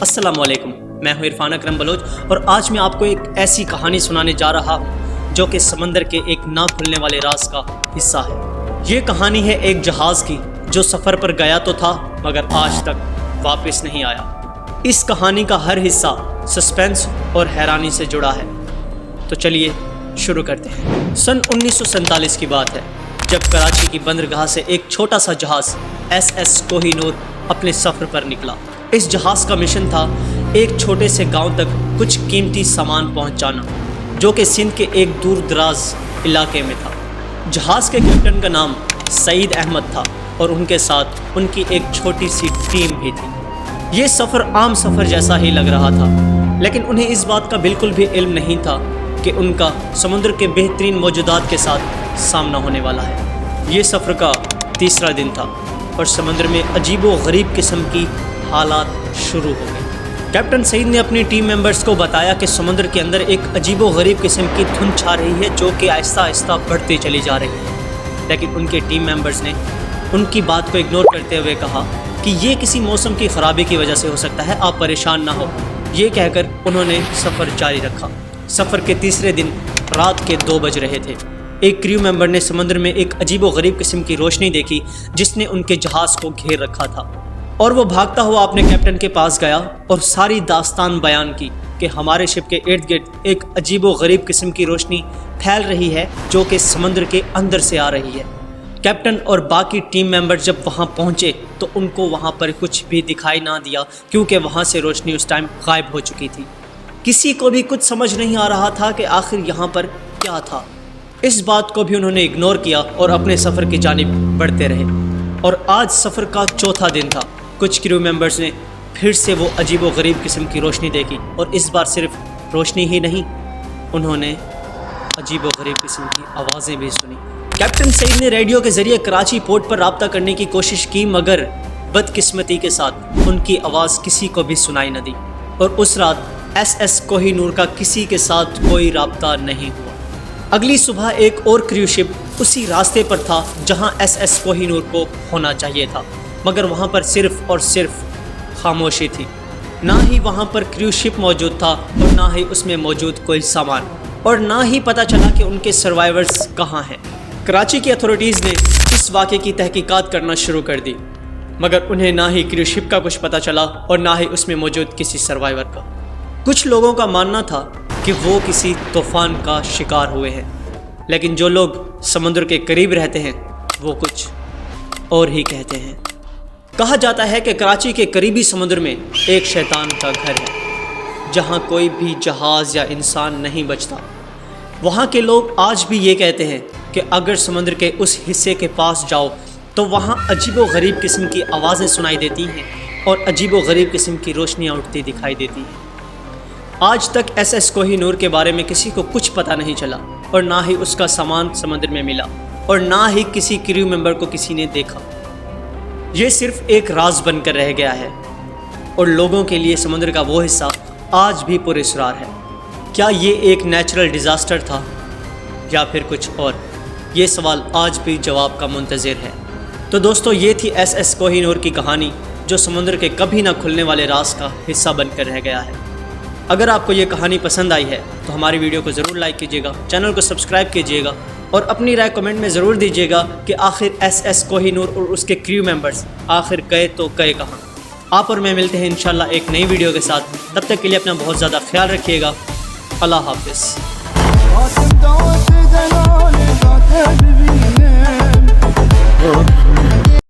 السلام علیکم، میں ہوں عرفان اکرم بلوچ اور آج میں آپ کو ایک ایسی کہانی سنانے جا رہا ہوں جو کہ سمندر کے ایک نہ کھلنے والے راز کا حصہ ہے۔ یہ کہانی ہے ایک جہاز کی جو سفر پر گیا تو تھا مگر آج تک واپس نہیں آیا۔ اس کہانی کا ہر حصہ سسپینس اور حیرانی سے جڑا ہے، تو چلیے شروع کرتے ہیں۔ سن 1947 کی بات ہے جب کراچی کی بندرگاہ سے ایک چھوٹا سا جہاز ایس کوہی نور اپنے سفر پر نکلا۔ اس جہاز کا مشن تھا ایک چھوٹے سے گاؤں تک کچھ قیمتی سامان پہنچانا جو کہ سندھ کے ایک دور دراز علاقے میں تھا۔ جہاز کے کیپٹن کا نام سعید احمد تھا اور ان کے ساتھ ان کی ایک چھوٹی سی ٹیم بھی تھی۔ یہ سفر عام سفر جیسا ہی لگ رہا تھا، لیکن انہیں اس بات کا بالکل بھی علم نہیں تھا کہ ان کا سمندر کے بہترین موجودات کے ساتھ سامنا ہونے والا ہے۔ یہ سفر کا تیسرا دن تھا اور سمندر میں عجیب و غریب قسم کی حالات شروع ہو گئے۔ کیپٹن سعید نے اپنی ٹیم ممبرز کو بتایا کہ سمندر کے اندر ایک عجیب و غریب قسم کی دھند چھا رہی ہے جو کہ آہستہ آہستہ بڑھتی چلی جا رہی ہے، لیکن ان کے ٹیم ممبرز نے ان کی بات کو اگنور کرتے ہوئے کہا کہ یہ کسی موسم کی خرابی کی وجہ سے ہو سکتا ہے، آپ پریشان نہ ہو۔ یہ کہہ کر انہوں نے سفر جاری رکھا۔ سفر کے تیسرے دن رات کے 2 بج رہے تھے۔ ایک کریو ممبر نے سمندر میں ایک عجیب و غریب قسم کی روشنی دیکھی جس نے ان کے جہاز کو گھیر رکھا تھا، اور وہ بھاگتا ہوا اپنے کیپٹن کے پاس گیا اور ساری داستان بیان کی کہ ہمارے شپ کے ارد گرد ایک عجیب و غریب قسم کی روشنی پھیل رہی ہے جو کہ سمندر کے اندر سے آ رہی ہے۔ کیپٹن اور باقی ٹیم ممبر جب وہاں پہنچے تو ان کو وہاں پر کچھ بھی دکھائی نہ دیا کیونکہ وہاں سے روشنی اس ٹائم غائب ہو چکی تھی۔ کسی کو بھی کچھ سمجھ نہیں آ رہا تھا کہ آخر یہاں پر کیا تھا۔ اس بات کو بھی انہوں نے اگنور کیا اور اپنے سفر کی جانب بڑھتے رہے، اور آج سفر کا چوتھا دن تھا۔ کچھ کریو ممبرز نے پھر سے وہ عجیب و غریب قسم کی روشنی دیکھی، اور اس بار صرف روشنی ہی نہیں، انہوں نے عجیب و غریب قسم کی آوازیں بھی سنی۔ کیپٹن سعید نے ریڈیو کے ذریعے کراچی پورٹ پر رابطہ کرنے کی کوشش کی مگر بدقسمتی کے ساتھ ان کی آواز کسی کو بھی سنائی نہ دی، اور اس رات ایس کوہی نور کا کسی کے ساتھ کوئی رابطہ نہیں ہوا۔ اگلی صبح ایک اور کریو شپ اسی راستے پر تھا جہاں ایس کوہی نور کو ہونا چاہیے تھا، مگر وہاں پر صرف اور صرف خاموشی تھی۔ نہ ہی وہاں پر کریو شپ موجود تھا اور نہ ہی اس میں موجود کوئی سامان، اور نہ ہی پتہ چلا کہ ان کے سروائیورز کہاں ہیں۔ کراچی کی اتھارٹیز نے اس واقعے کی تحقیقات کرنا شروع کر دی، مگر انہیں نہ ہی کریو شپ کا کچھ پتہ چلا اور نہ ہی اس میں موجود کسی سروائیور کا۔ کچھ لوگوں کا ماننا تھا کہ وہ کسی طوفان کا شکار ہوئے ہیں، لیکن جو لوگ سمندر کے قریب رہتے ہیں وہ کچھ اور ہی کہتے ہیں۔ کہا جاتا ہے کہ کراچی کے قریبی سمندر میں ایک شیطان کا گھر ہے جہاں کوئی بھی جہاز یا انسان نہیں بچتا۔ وہاں کے لوگ آج بھی یہ کہتے ہیں کہ اگر سمندر کے اس حصے کے پاس جاؤ تو وہاں عجیب و غریب قسم کی آوازیں سنائی دیتی ہیں اور عجیب و غریب قسم کی روشنیاں اٹھتی دکھائی دیتی ہیں۔ آج تک ایس کوہی نور کے بارے میں کسی کو کچھ پتہ نہیں چلا، اور نہ ہی اس کا سامان سمندر میں ملا، اور نہ ہی کسی کریو ممبر کو کسی نے دیکھا۔ یہ صرف ایک راز بن کر رہ گیا ہے، اور لوگوں کے لیے سمندر کا وہ حصہ آج بھی پر اسرار ہے۔ کیا یہ ایک نیچرل ڈیزاسٹر تھا یا پھر کچھ اور؟ یہ سوال آج بھی جواب کا منتظر ہے۔ تو دوستو، یہ تھی ایس کوہی نور کی کہانی جو سمندر کے کبھی نہ کھلنے والے راز کا حصہ بن کر رہ گیا ہے۔ اگر آپ کو یہ کہانی پسند آئی ہے تو ہماری ویڈیو کو ضرور لائک کیجیے گا، چینل کو سبسکرائب کیجیے گا، اور اپنی رائے کمنٹ میں ضرور دیجیے گا کہ آخر ایس کوہی نور اور اس کے کریو ممبرز آخر گئے تو گئے کہاں۔ آپ اور میں ملتے ہیں انشاءاللہ ایک نئی ویڈیو کے ساتھ، تب تک کے لیے اپنا بہت زیادہ خیال رکھیے گا۔ اللہ حافظ۔